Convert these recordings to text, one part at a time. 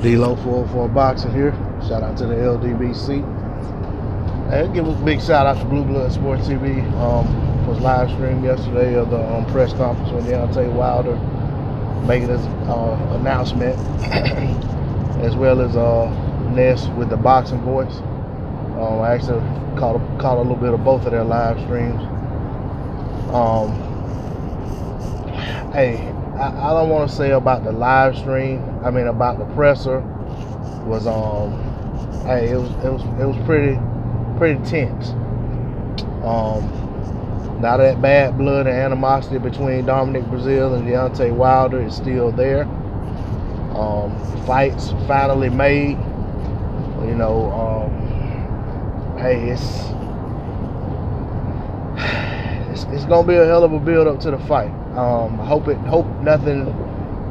D-Lo for boxing here. Shout out to the LDBC. Hey, give a big shout out to Blue Blood Sports TV. Was live streamed yesterday of the press conference with Deontay Wilder making his announcement, as well as Ness with the boxing voice. I actually caught a little bit of both of their live streams. Hey, I don't want to say about the live stream. I mean about the presser was hey, it was pretty tense. Now that bad blood and animosity between Dominic Breazeale and Deontay Wilder is still there. Fights finally made. You know, hey, it's gonna be a hell of a build up to the fight. Hope nothing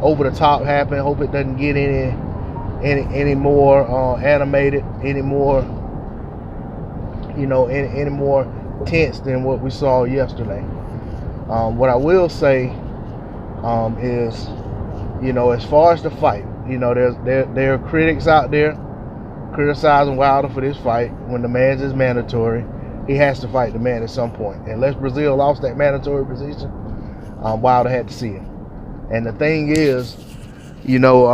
over the top happen. Hope it doesn't get any more animated, any more, you know, any more tense than what we saw yesterday. What I will say is, you know, as far as the fight, you know, there are critics out there criticizing Wilder for this fight when the man's is mandatory. He has to fight the man at some point. Unless Breazeale lost that mandatory position, Wilder had to see him. And the thing is, you know,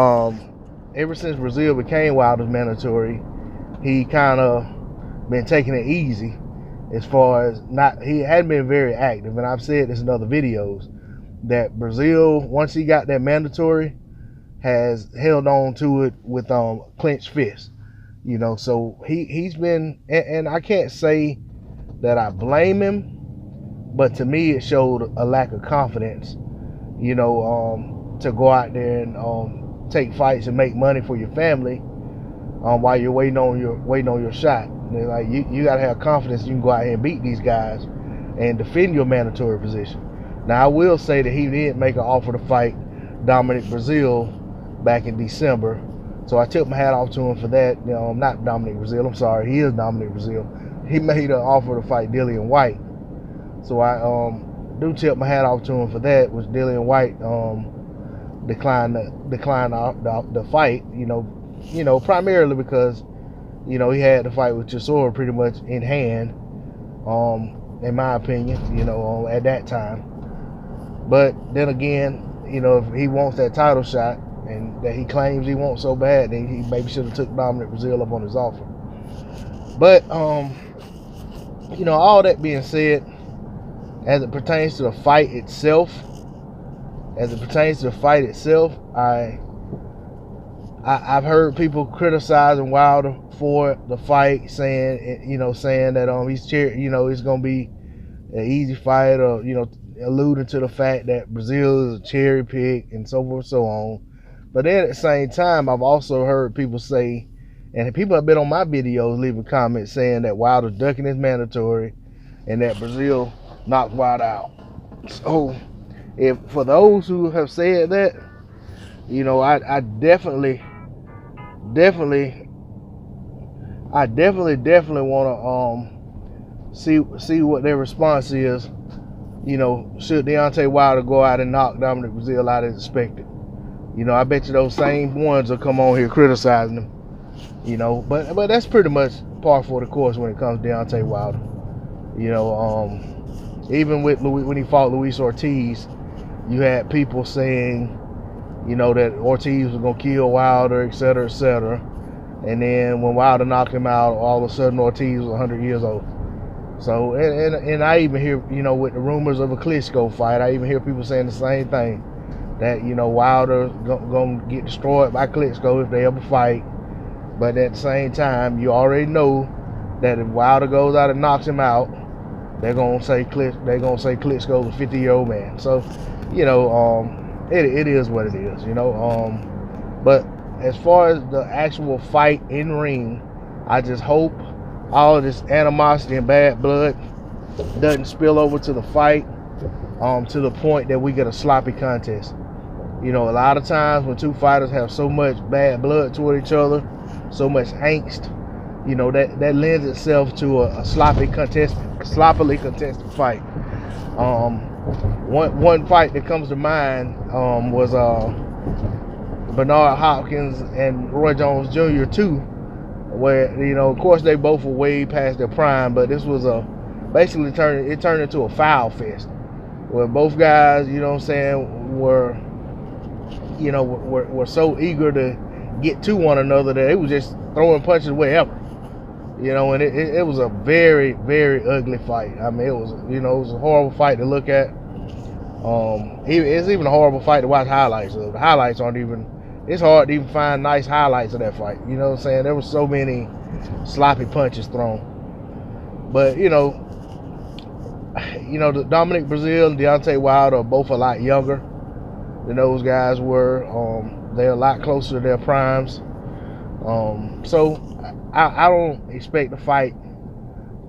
ever since Breazeale became Wilder's mandatory, he kind of been taking it easy as far as he hadn't been very active. And I've said this in other videos that Breazeale, once he got that mandatory, has held on to it with clenched fists. You know, so he's been, and I can't say that I blame him, but to me it showed a lack of confidence, you know, to go out there and take fights and make money for your family while you're waiting on your shot. And like you gotta have confidence you can go out here and beat these guys and defend your mandatory position. Now I will say that he did make an offer to fight Dominic Breazeale back in December, so I took my hat off to him for that. You know, not Dominic Breazeale, I'm sorry, he is Dominic Breazeale. He made an offer to fight Dillian White, so I do tip my hat off to him for that, which Dillian White declined the fight. You know, primarily because, you know, he had the fight with Chisora pretty much in hand, in my opinion, you know, at that time. But then again, you know, if he wants that title shot and that he claims he wants so bad, then he maybe should have took Dominic Breazeale up on his offer. But you know, all that being said, as it pertains to the fight itself, I've heard people criticizing Wilder for the fight, saying that he's it's gonna be an easy fight, or, you know, alluding to the fact that Breazeale is a cherry pick and so forth and so on. But then at the same time, I've also heard people say, and people have been on my videos leaving comments saying that Wilder's ducking his mandatory and that Breazeale knocked Wilder out. So, for those who have said that, you know, I definitely want to see what their response is. You know, should Deontay Wilder go out and knock Dominic Breazeale out as expected? You know, I bet you those same ones will come on here criticizing him. You know, but that's pretty much par for the course when it comes to Deontay Wilder. You know, even with when he fought Luis Ortiz, you had people saying, you know, that Ortiz was gonna kill Wilder, etc., etc. And then when Wilder knocked him out, all of a sudden Ortiz was 100 years old. So, and I even hear, you know, with the rumors of a Klitschko fight, I even hear people saying the same thing, that, you know, Wilder's gonna get destroyed by Klitschko if they ever fight. But at the same time, you already know that if Wilder goes out and knocks him out, they're gonna say Klitschko's a 50-year-old man. So, you know, it is what it is. You know, but as far as the actual fight in ring, I just hope all of this animosity and bad blood doesn't spill over to the fight, to the point that we get a sloppy contest. You know, a lot of times when two fighters have so much bad blood toward each other, so much angst, you know, that lends itself to a sloppily contested fight. One fight that comes to mind was Bernard Hopkins and Roy Jones Jr. too, where, you know, of course they both were way past their prime, but this was basically turned into a foul fest where both guys, you know what I'm saying, were so eager to get to one another that they was just throwing punches wherever. You know, and it was a very, very ugly fight. I mean, it was a horrible fight to look at. It's even a horrible fight to watch highlights of. The highlights aren't even, it's hard to even find nice highlights of that fight. You know what I'm saying? There were so many sloppy punches thrown. But, the Dominic Breazeale and Deontay Wilder are both a lot younger than those guys were. They're a lot closer to their primes. So I don't expect the fight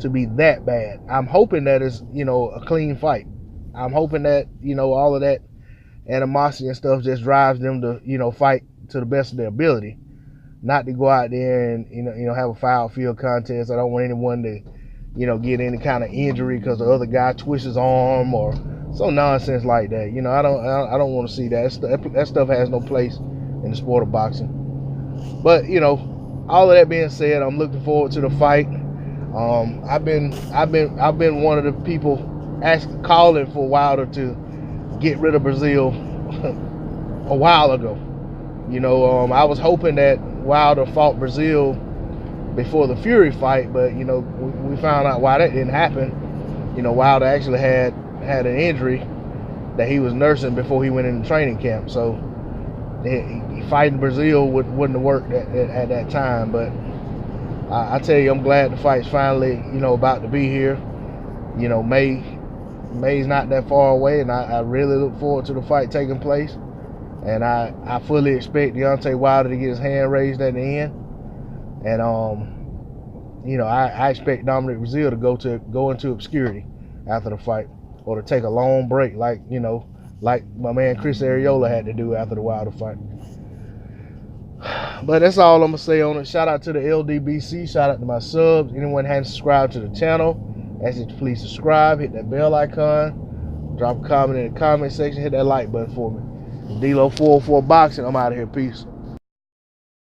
to be that bad. I'm hoping that it's, a clean fight. I'm hoping that, all of that animosity and stuff just drives them to, fight to the best of their ability, not to go out there and, have a foul field contest. I don't want anyone to, get any kind of injury because the other guy twists his arm or some nonsense like that. I don't want to see that. That stuff has no place in the sport of boxing. But, all of that being said, I'm looking forward to the fight. I've been one of the people calling for Wilder to get rid of Breazeale a while ago. I was hoping that Wilder fought Breazeale before the Fury fight, but we found out why that didn't happen. Wilder actually had an injury that he was nursing before he went into training camp, so fighting Breazeale wouldn't have worked at that time. But I tell you, I'm glad the fight's finally about to be here. May's not that far away, and I really look forward to the fight taking place. And I fully expect Deontay Wilder to get his hand raised at the end. And I expect Dominic Breazeale to go into obscurity after the fight, or to take a long break, like my man Chris Arreola had to do after the Wilder fight. But that's all I'm gonna say on it. Shout out to the LDBC. Shout out to my subs. Anyone hadn't subscribed to the channel, ask you to please subscribe. Hit that bell icon. Drop a comment in the comment section. Hit that like button for me. D-Lo 404 Boxing. I'm out of here. Peace.